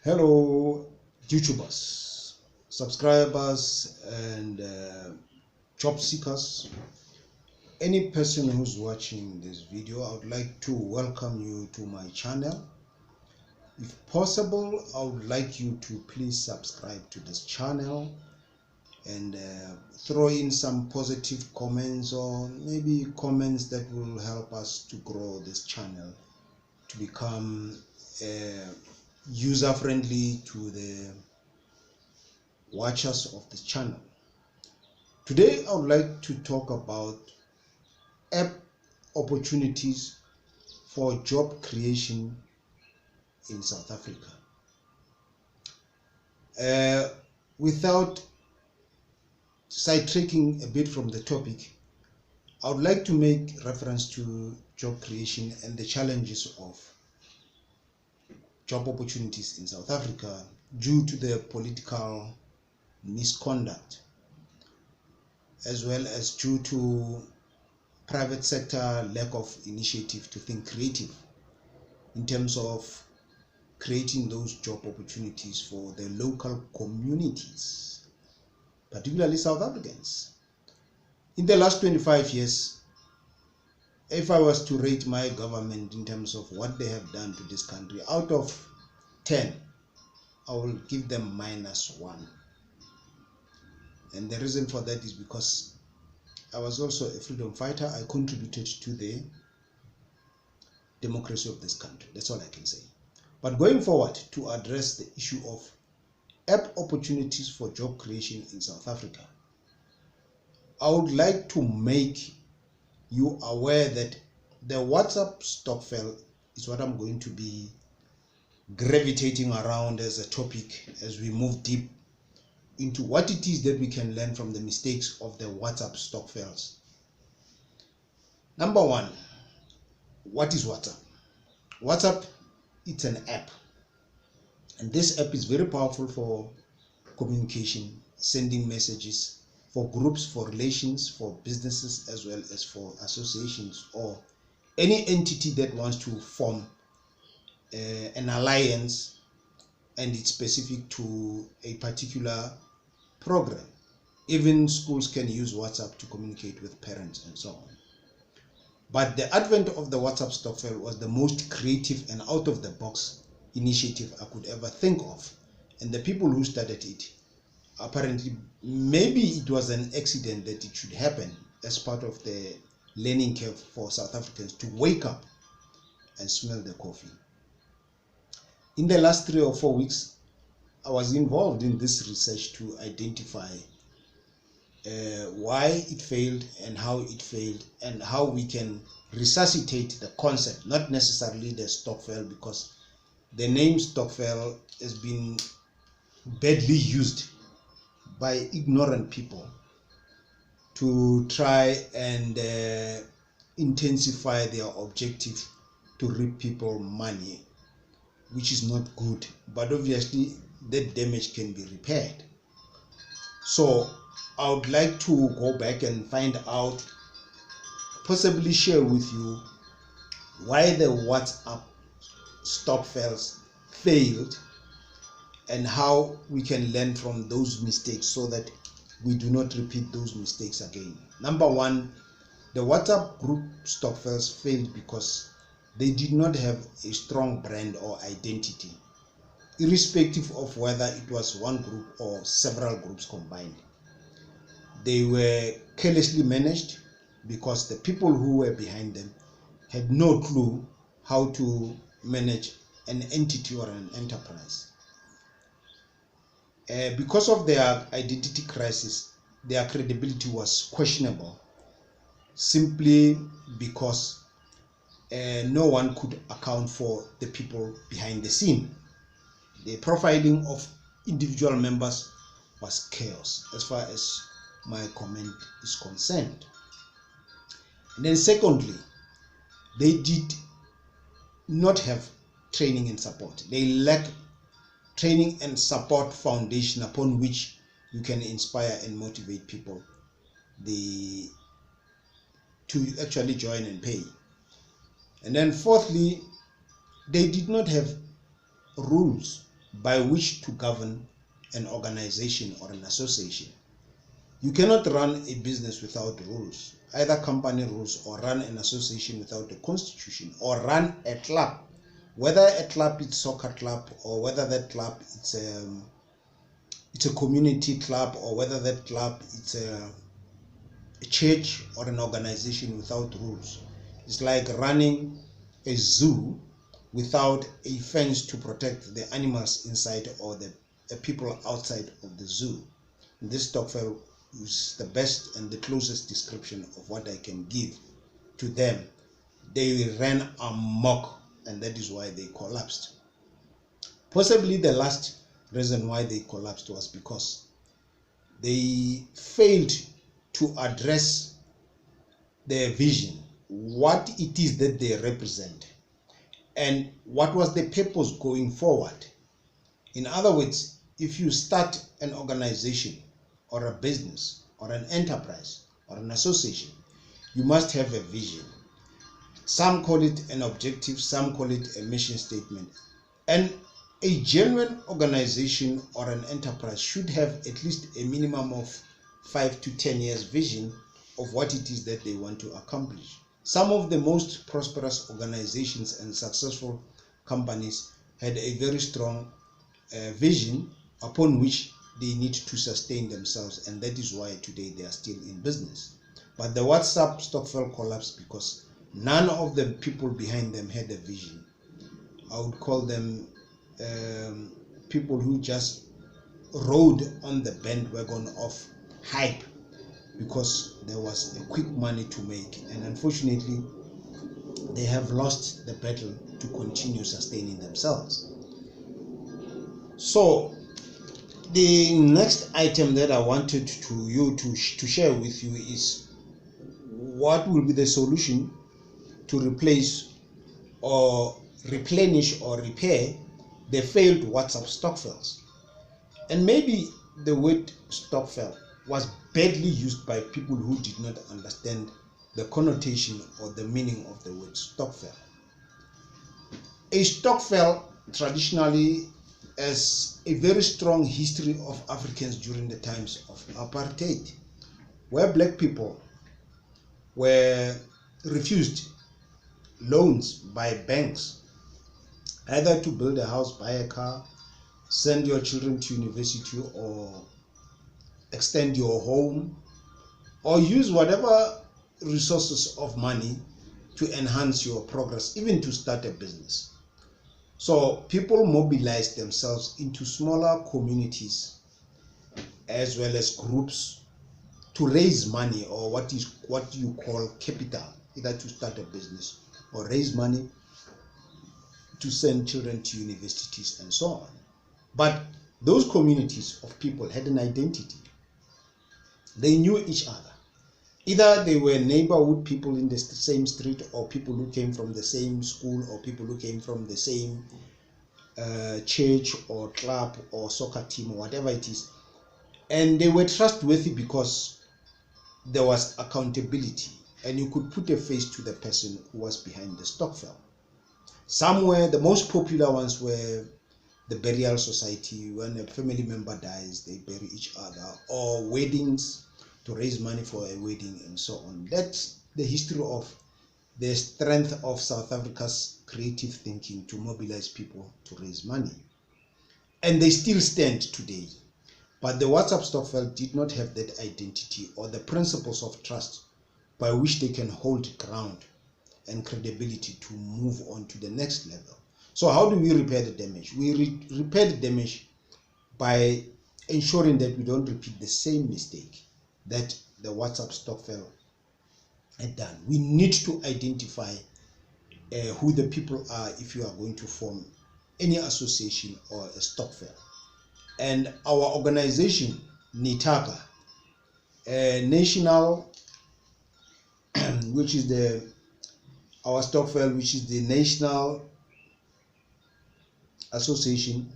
Hello, YouTubers, subscribers, and job seekers. Any person who's watching this video, I would like to welcome you to my channel. If possible, I would like you to please subscribe to this channel and throw in some positive comments, or maybe comments that will help us to grow this channel to become user-friendly to the watchers of this channel. Today I would like to talk about app opportunities for job creation in South Africa. Without sidetracking a bit from the topic, I would like to make reference to job creation and the challenges of job opportunities in South Africa due to the political misconduct, as well as due to private sector lack of initiative to think creative in terms of creating those job opportunities for the local communities, particularly South Africans. In the last 25 years, if I was to rate my government in terms of what they have done to this country, out of 10, I will give them -1. And the reason for that is because I was also a freedom fighter. I contributed to the democracy of this country. That's all I can say. But going forward, to address the issue of app opportunities for job creation in South Africa, I would like to make you aware that the WhatsApp stokvel is what I'm going to be gravitating around as a topic as we move deep into what it is that we can learn from the mistakes of the WhatsApp stokvels. Number one, what is WhatsApp? WhatsApp, it's an app, and this app is very powerful for communication, sending messages, for groups, for relations, for businesses, as well as for associations or any entity that wants to form an alliance, and it's specific to a particular program. Even schools can use WhatsApp to communicate with parents and so on. But the advent of the WhatsApp stokvel was the most creative and out of the box initiative I could ever think of. And the people who started it, apparently, maybe it was an accident that it should happen as part of the learning curve for South Africans to wake up and smell the coffee. In the last 3 or 4 weeks, I was involved in this research to identify why it failed and how it failed, and how we can resuscitate the concept, not necessarily the stokvel, because the name stokvel has been badly used by ignorant people to try and intensify their objective to reap people money, which is not good, but obviously that damage can be repaired. So I would like to go back and find out, possibly share with you why the WhatsApp stokvels failed and how we can learn from those mistakes so that we do not repeat those mistakes again. Number one, the WhatsApp group stokvels failed because they did not have a strong brand or identity, irrespective of whether it was one group or several groups combined. They were carelessly managed because the people who were behind them had no clue how to manage an entity or an enterprise. Because of their identity crisis, their credibility was questionable, simply because no one could account for the people behind the scene. The profiling of individual members was chaos as far as my comment is concerned. And then secondly, they did not have training and support. They lack training and support foundation upon which you can inspire and motivate people to actually join and pay. And then fourthly, they did not have rules by which to govern an organization or an association. You cannot run a business without rules, either company rules, or run an association without a constitution, or run a club, whether a club is a soccer club, or whether that club it's a community club, or whether that club it's a church or an organization without rules. It's like running a zoo without a fence to protect the animals inside or the people outside of the zoo. And this Stokvel is the best and the closest description of what I can give to them. They ran amok, and that is why they collapsed. Possibly the last reason why they collapsed was because they failed to address their vision, what it is that they represent, and what was the purpose going forward. In other words, if you start an organization or a business or an enterprise or an association, you must have a vision. Some call it an objective, some call it a mission statement. And a genuine organization or an enterprise should have at least a minimum of 5 to 10 years vision of what it is that they want to accomplish. Some of the most prosperous organizations and successful companies had a very strong vision upon which they need to sustain themselves, and that is why today they are still in business. But the WhatsApp Stokvel collapsed because none of the people behind them had a vision. I would call them people who just rode on the bandwagon of hype because there was a quick money to make, and unfortunately they have lost the battle to continue sustaining themselves. So the next item that I wanted to share with you is what will be the solution to replace or replenish or repair the failed WhatsApp Stokvels. And maybe the word Stokvel was badly used by people who did not understand the connotation or the meaning of the word Stokvel. A Stokvel traditionally has a very strong history of Africans during the times of apartheid, where black people were refused loans by banks, either to build a house, buy a car, send your children to university, or extend your home, or use whatever resources of money to enhance your progress, even to start a business. So people mobilized themselves into smaller communities as well as groups to raise money, or what you call capital, either to start a business or raise money to send children to universities and so on. But those communities of people had an identity. They knew each other. Either they were neighborhood people in the same street, or people who came from the same school, or people who came from the same church or club or soccer team or whatever it is. And they were trustworthy because there was accountability, and you could put a face to the person who was behind the Stokvel. Somewhere, the most popular ones were the burial society. When a family member dies, they bury each other, or weddings to raise money for a wedding and so on. That's the history of the strength of South Africa's creative thinking to mobilize people to raise money. And they still stand today. But the WhatsApp Stokvel did not have that identity or the principles of trust by which they can hold ground and credibility to move on to the next level. So how do we repair the damage? We repair the damage by ensuring that we don't repeat the same mistake that the WhatsApp Stokvel had done. We need to identify who the people are if you are going to form any association or a Stokvel. And our organization, NITAKA, national, which is our Stokvel, which is the National Association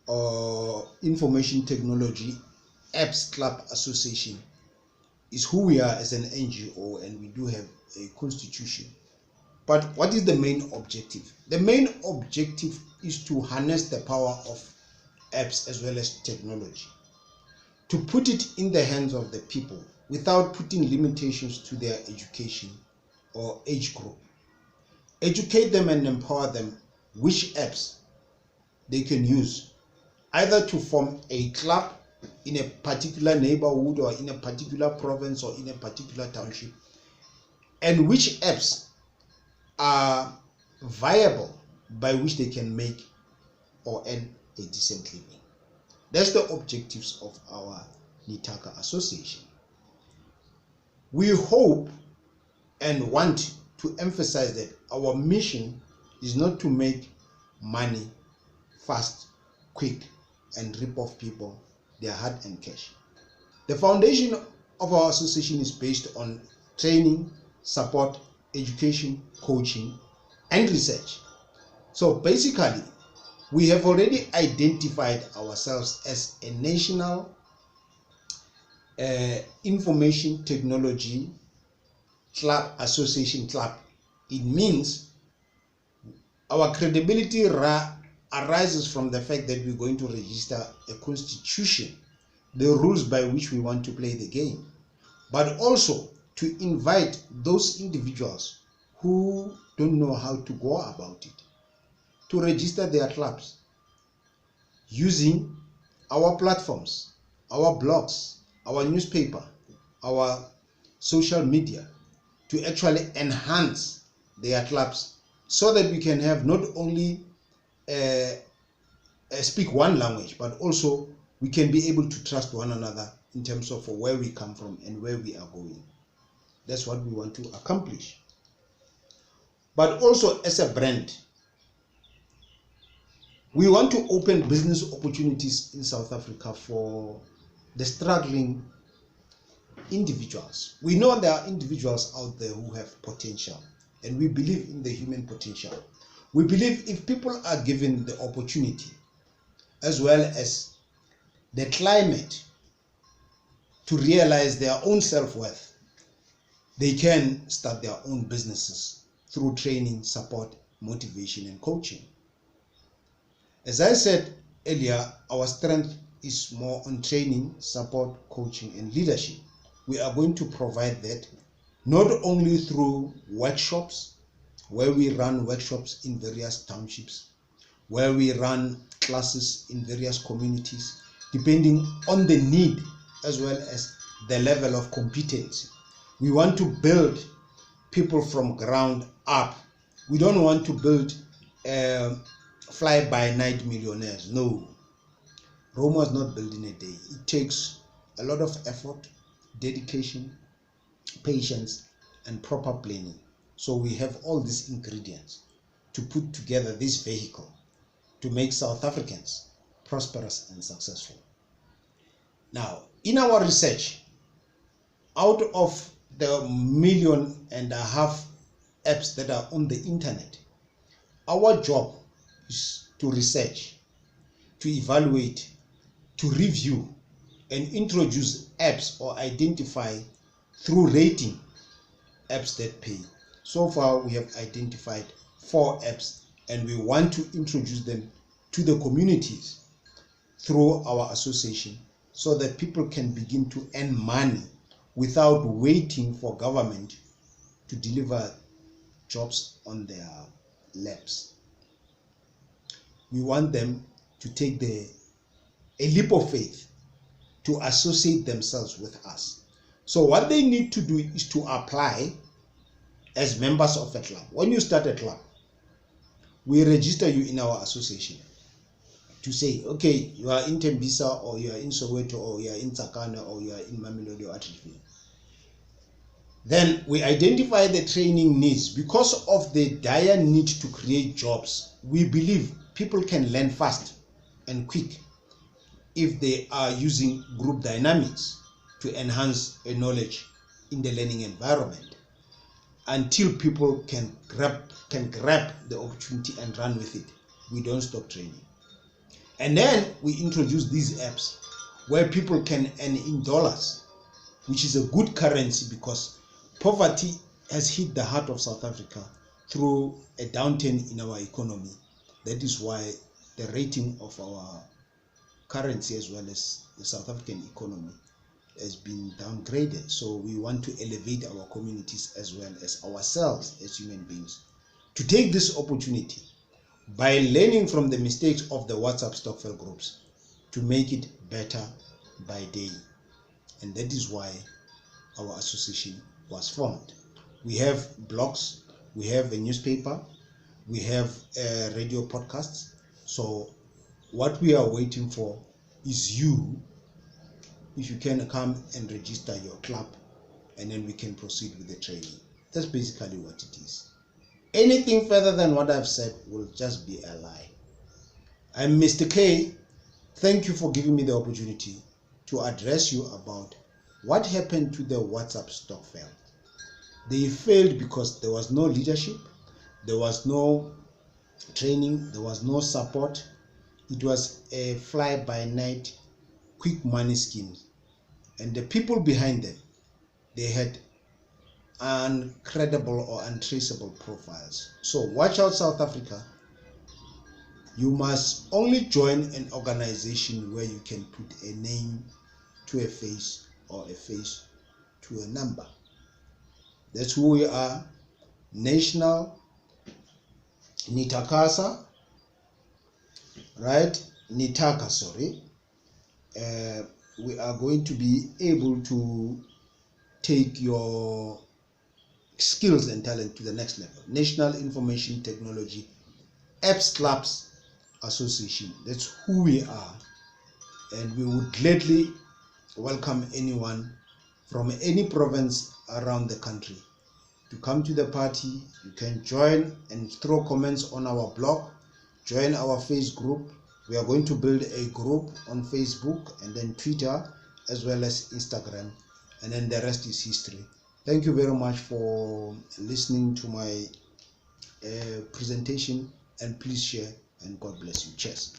or Information Technology Apps Club Association, is who we are as an NGO, and we do have a constitution. But what is the main objective? The main objective is to harness the power of apps as well as technology, to put it in the hands of the people without putting limitations to their education or age group. Educate them and empower them which apps they can use, either to form a club in a particular neighborhood or in a particular province or in a particular township, and which apps are viable by which they can make or earn a decent living. That's the objectives of our Nithaka Association. We hope and want to emphasize that our mission is not to make money fast, quick, and rip off people their hard-earned cash. The foundation of our association is based on training, support, education, coaching, and research. So basically, we have already identified ourselves as a national information technology club, association club. It means our credibility arises from the fact that we're going to register a constitution, the rules by which we want to play the game, but also to invite those individuals who don't know how to go about it to register their clubs using our platforms, our blogs, our newspaper, our social media, to actually enhance their clubs so that we can have not only speak one language, but also we can be able to trust one another in terms of where we come from and where we are going. That's what we want to accomplish. But also as a brand, we want to open business opportunities in South Africa for the struggling individuals. We know there are individuals out there who have potential, and we believe in the human potential. We believe if people are given the opportunity as well as the climate to realize their own self-worth, they can start their own businesses through training, support, motivation, and coaching. As I said earlier, our strength is more on training, support, coaching, and leadership. We are going to provide that not only through workshops, where we run workshops in various townships, where we run classes in various communities, depending on the need as well as the level of competence. We want to build people from ground up. We don't want to build fly-by-night millionaires. No. Rome was not built in a day. It takes a lot of effort, dedication, patience, and proper planning. So we have all these ingredients to put together this vehicle to make South Africans prosperous and successful. Now, in our research, out of the 1.5 million apps that are on the internet, our job is to research, to evaluate, to review, and introduce apps or identify through rating apps that pay. So far, we have identified 4 apps, and we want to introduce them to the communities through our association so that people can begin to earn money without waiting for government to deliver jobs on their laps. We want them to take a leap of faith to associate themselves with us. So what they need to do is to apply as members of a club. When you start a club, we register you in our association to say, okay, you are in Tembisa, or you are in Soweto, or you are in Tsakana, or you are in Mamelodi or Atteridgeville. Then we identify the training needs. Because of the dire need to create jobs, we believe people can learn fast and quick if they are using group dynamics to enhance a knowledge in the learning environment, until people can grab the opportunity and run with it. We don't stop training. And then we introduce these apps where people can earn in dollars, which is a good currency, because poverty has hit the heart of South Africa through a downturn in our economy. That is why the rating of our currency as well as the South African economy has been downgraded. So we want to elevate our communities as well as ourselves as human beings to take this opportunity by learning from the mistakes of the WhatsApp Stokvel groups to make it better by day. And that is why our association was formed. We have blogs, we have a newspaper, we have radio podcasts. So what we are waiting for is you, if you can come and register your club, and then we can proceed with the training. That's basically what it is. Anything further than what I've said will just be a lie. I'm Mr. K. Thank you for giving me the opportunity to address you about what happened to the WhatsApp Stokvel. They failed because there was no leadership, there was no training, there was no support. It was a fly-by-night quick money scheme. And the people behind them, they had uncredible or untraceable profiles. So watch out, South Africa. You must only join an organization where you can put a name to a face or a face to a number. That's who we are. National Nitakasa, right? Nitaka, sorry. We are going to be able to take your skills and talent to the next level. National Information Technology Apps Clubs Association. That's who we are. And we would gladly welcome anyone from any province around the country to come to the party. You can join and throw comments on our blog, join our Facebook group. We are going to build a group on Facebook and then Twitter as well as Instagram, and then the rest is history. Thank you very much for listening to my presentation, and please share, and God bless you. Cheers.